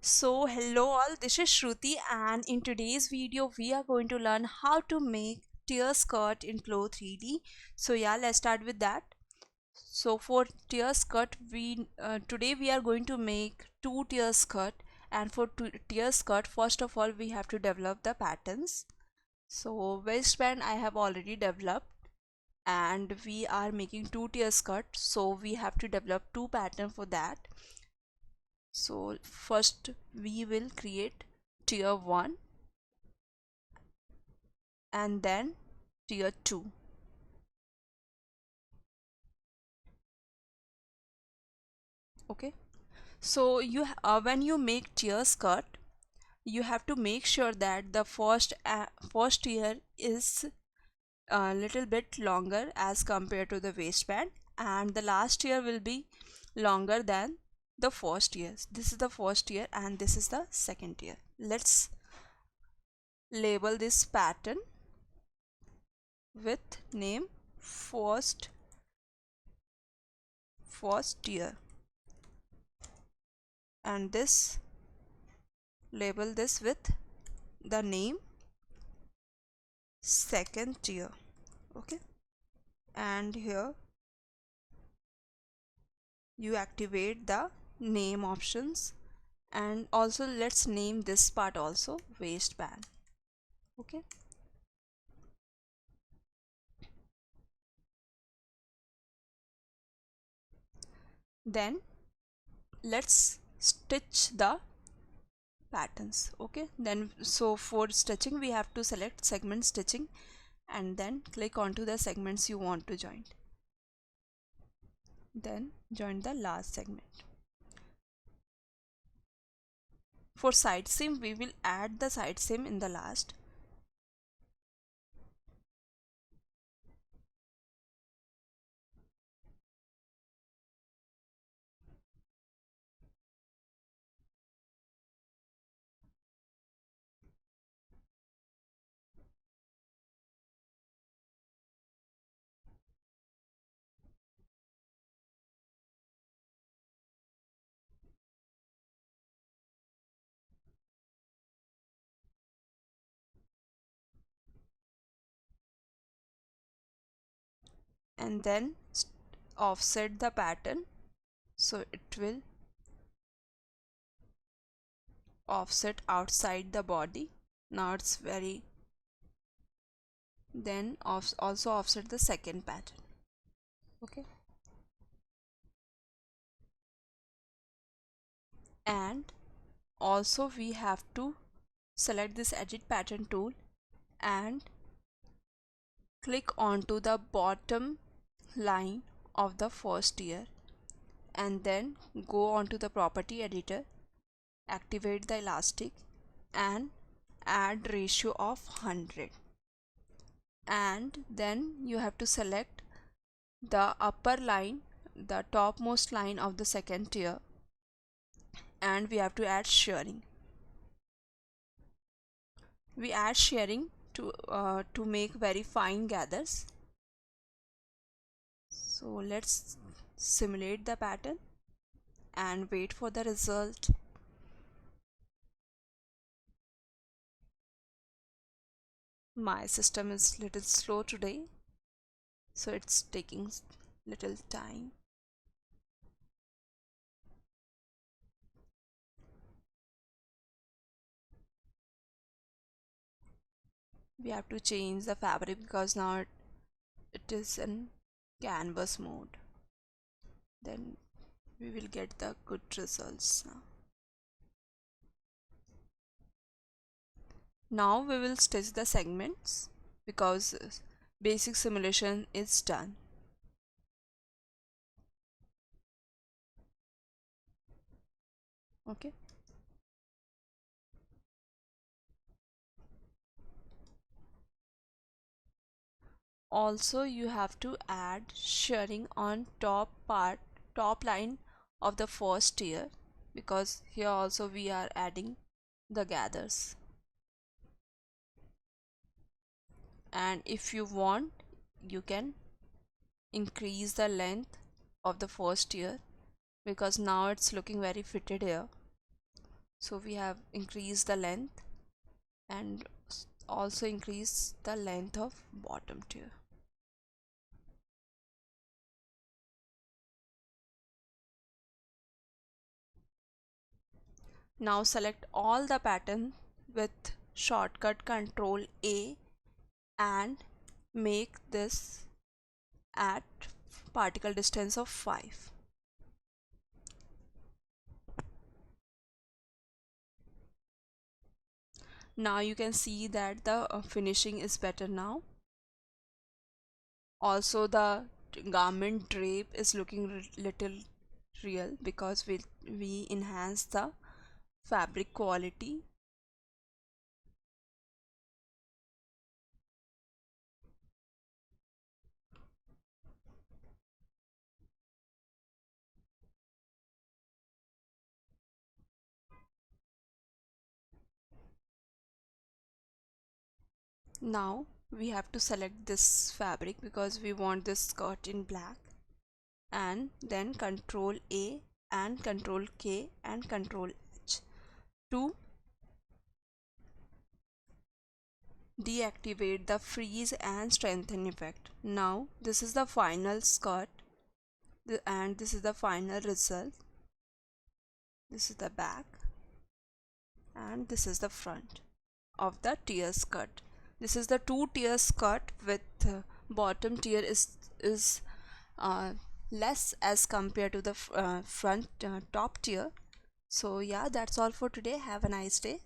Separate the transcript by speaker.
Speaker 1: So hello all, this is Shruti and in today's video we are going to learn how to make tier skirt in Flow 3D. So yeah, let's start with that. So for tier skirt, today we are going to make two tier skirt, and for tier skirt, first of all we have to develop the patterns. So waistband I have already developed, and we are making two tier skirt, so we have to develop two pattern for that. So first we will create tier 1 and then tier 2. Okay, so when you make tier skirt, you have to make sure that the first tier is a little bit longer as compared to the waistband, and the last tier will be longer than the first tier. This is the first tier and this is the second tier. Let's label this pattern with name first first tier, and this label this with the name second tier. Okay, and here you activate the name options, and also let's name this part also waistband. Okay, then let's stitch the patterns. Okay, then so for stitching we have to select segment stitching and then click onto the segments you want to join, then join the last segment. For side seam we will add the side seam in the last. And then offset the pattern, so it will offset outside the body. Now it's very, then also offset the second pattern. Okay, and also we have to select this edit pattern tool and click onto the bottom line of the first tier, and then go onto the property editor, activate the elastic and add ratio of 100, and then you have to select the upper line, the topmost line of the second tier, and we have to add shearing. We add shearing to make very fine gathers. So let's simulate the pattern and wait for the result. My system is little slow today, so it's taking little time. We have to change the fabric because now it is in canvas mode, then we will get the good results. Now we will stitch the segments because basic simulation is done. Okay, also you have to add shearing on top line of the first tier, because here also we are adding the gathers. And if you want, you can increase the length of the first tier because now it's looking very fitted here. So we have increased the length and also increased the length of bottom tier. Now select all the pattern with shortcut Control A and make this at particle distance of 5. Now you can see that the finishing is better now. Also the garment drape is looking little real because we enhance the fabric quality. Now we have to select this fabric because we want this skirt in black, and then Control A and Control K and Control H to deactivate the freeze and strengthen effect. Now this is the final skirt and this is the final result. This is the back and this is the front of the tier skirt. This is the two tier skirt with bottom tier is uh, less as compared to the front top tier. So yeah, that's all for today. Have a nice day.